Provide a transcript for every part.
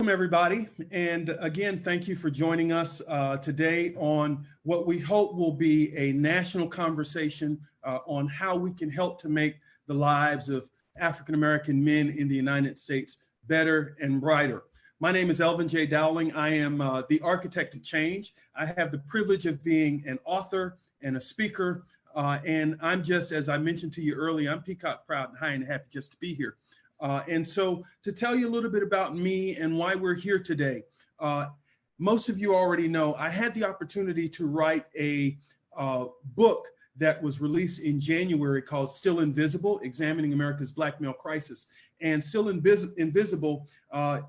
Welcome, everybody. And again, thank you for joining us today on what we hope will be a national conversation on how we can help to make the lives of African-American men in the United States better and brighter. My name is Elvin J. Dowling. I am the architect of change. I have the privilege of being an author and a speaker. And I'm just, as I mentioned to you earlier, I'm peacock proud and high and happy just to be here. And so to tell you a little bit about me and why we're here today, most of you already know I had the opportunity to write a book that was released in January called Still Invisible, Examining America's Black Male Crisis. And Still Invisible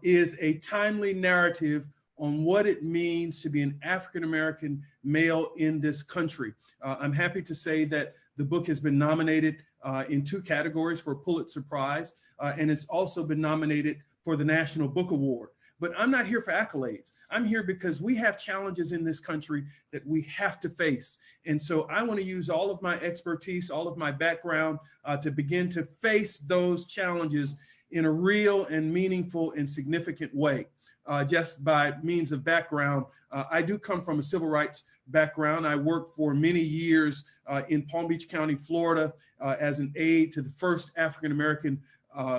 is a timely narrative on what it means to be an African-American male in this country. I'm happy to say that the book has been nominated in 2 categories for a Pulitzer Prize, and it's also been nominated for the National Book Award. But I'm not here for accolades. I'm here because we have challenges in this country that we have to face. And so I want to use all of my expertise, all of my background to begin to face those challenges in a real and meaningful and significant way. Just by means of background, I do come from a civil rights background. I worked for many years in Palm Beach County, Florida, as an aide to the first African-American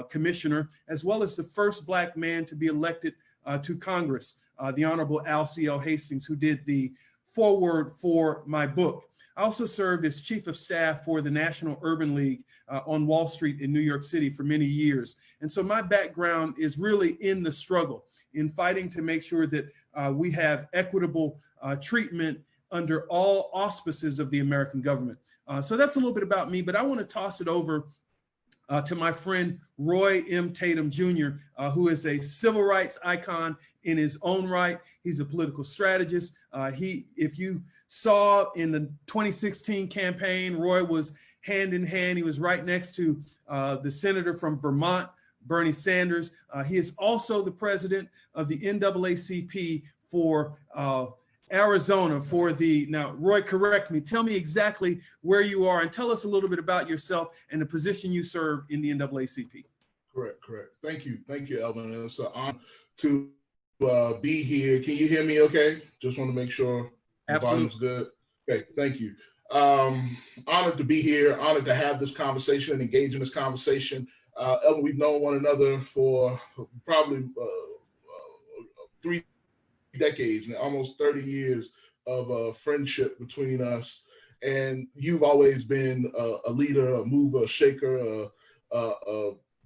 commissioner, as well as the first Black man to be elected to Congress, the Honorable Al C.L. Hastings, who did the foreword for my book. I also served as chief of staff for the National Urban League on Wall Street in New York City for many years. And so my background is really in the struggle, in fighting to make sure that we have equitable treatment under all auspices of the American government. So that's a little bit about me, but I want to toss it over to my friend Roy M. Tatum Jr., who is a civil rights icon in his own right. He's a political strategist. If you saw in the 2016 campaign, Roy was hand in hand. He was right next to the senator from Vermont, Bernie Sanders. He is also the president of the NAACP for Arizona for the, now Roy, correct me, tell me exactly where you are and tell us a little bit about yourself and the position you serve in the NAACP. Correct. Thank you, Elvin. It's an honor to be here. Can you hear me okay? Just want to make sure the volume's good. Okay, thank you. Honored to be here, honored to have this conversation and engage in this conversation. Elvin, we've known one another for probably 3 decades, almost 30 years of friendship between us. And you've always been a leader, a mover, a shaker,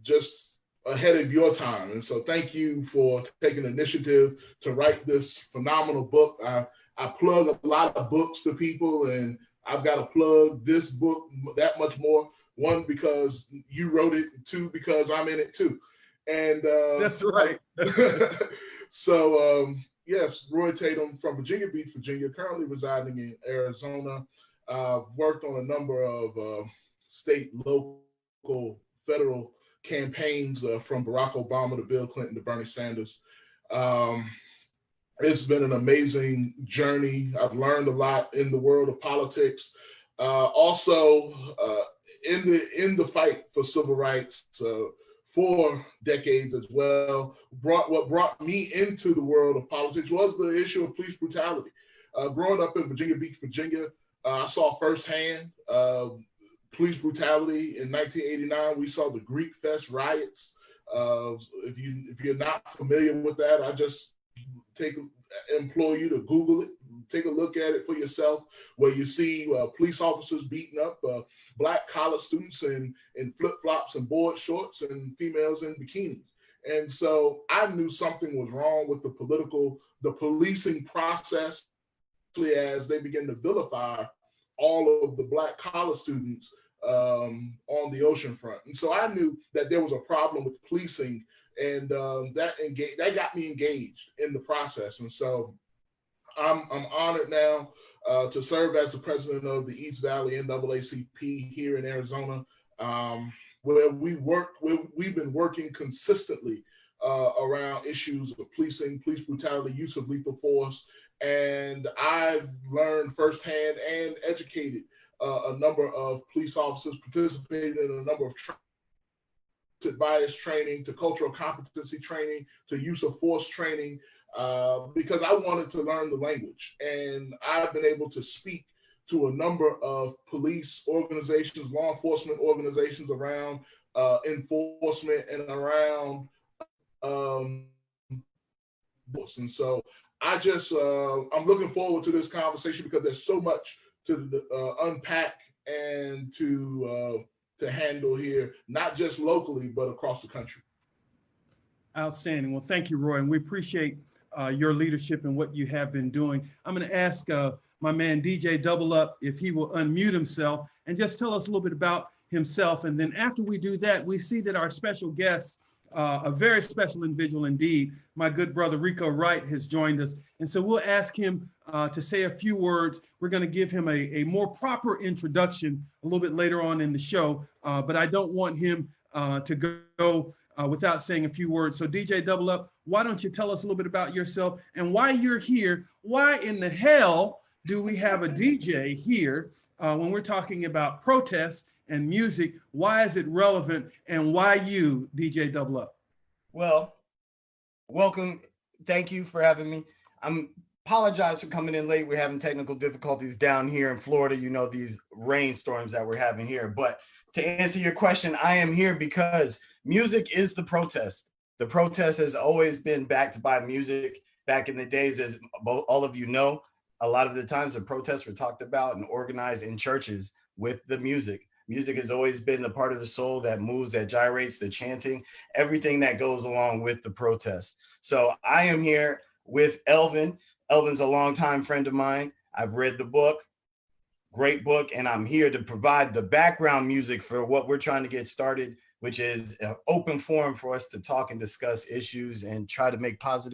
just ahead of your time. And so thank you for taking initiative to write this phenomenal book. I plug a lot of books to people, and I've got to plug this book that much more. 1, because you wrote it, 2, because I'm in it too. And that's right. So yes, Roy Tatum from Virginia Beach, Virginia, currently residing in Arizona. Worked on a number of state, local, federal campaigns from Barack Obama to Bill Clinton to Bernie Sanders. It's been an amazing journey. I've learned a lot in the world of politics. Also, in the fight for civil rights, for decades as well. What brought me into the world of politics was the issue of police brutality. Growing up in Virginia Beach, Virginia, I saw firsthand police brutality. In 1989, we saw the Greek Fest riots. If you're not familiar with that, I just implore you to Google it. Take a look at it for yourself, where you see police officers beating up Black college students in flip-flops and board shorts and females in bikinis. And so I knew something was wrong with the policing process, as they begin to vilify all of the Black college students on the ocean front. And so I knew that there was a problem with policing, and that got me engaged in the process. And so I'm honored now to serve as the president of the East Valley NAACP here in Arizona, where we've been working consistently around issues of policing, police brutality, use of lethal force. And I've learned firsthand and educated a number of police officers, participated in a number of bias training to cultural competency training to use of force training, because I wanted to learn the language. And I've been able to speak to a number of police organizations, law enforcement organizations around enforcement and around and so I just I'm looking forward to this conversation because there's so much to unpack and to handle here, not just locally but across the country. Outstanding. Well, thank you, Roy, and we appreciate your leadership and what you have been doing. I'm going to ask my man DJ Double Up if he will unmute himself and just tell us a little bit about himself. And then after we do that, we see that our special guest, a very special individual indeed, my good brother Rico Wright, has joined us. And so we'll ask him to say a few words. We're going to give him a more proper introduction a little bit later on in the show, but I don't want him to go without saying a few words. So DJ Double Up, why don't you tell us a little bit about yourself and why you're here? Why in the hell do we have a DJ here when we're talking about protests and music? Why is it relevant, and why you, DJ Double Up? Well, welcome. Thank you for having me. Apologize for coming in late. We're having technical difficulties down here in Florida. You know, these rainstorms that we're having here. But to answer your question, I am here because music is the protest. The protest has always been backed by music. Back in the days, as all of you know, a lot of the times the protests were talked about and organized in churches with the music. Music has always been the part of the soul that moves, that gyrates, the chanting, everything that goes along with the protest. So I am here with Elvin. Elvin's a longtime friend of mine. I've read the book, great book, and I'm here to provide the background music for what we're trying to get started, which is an open forum for us to talk and discuss issues and try to make positive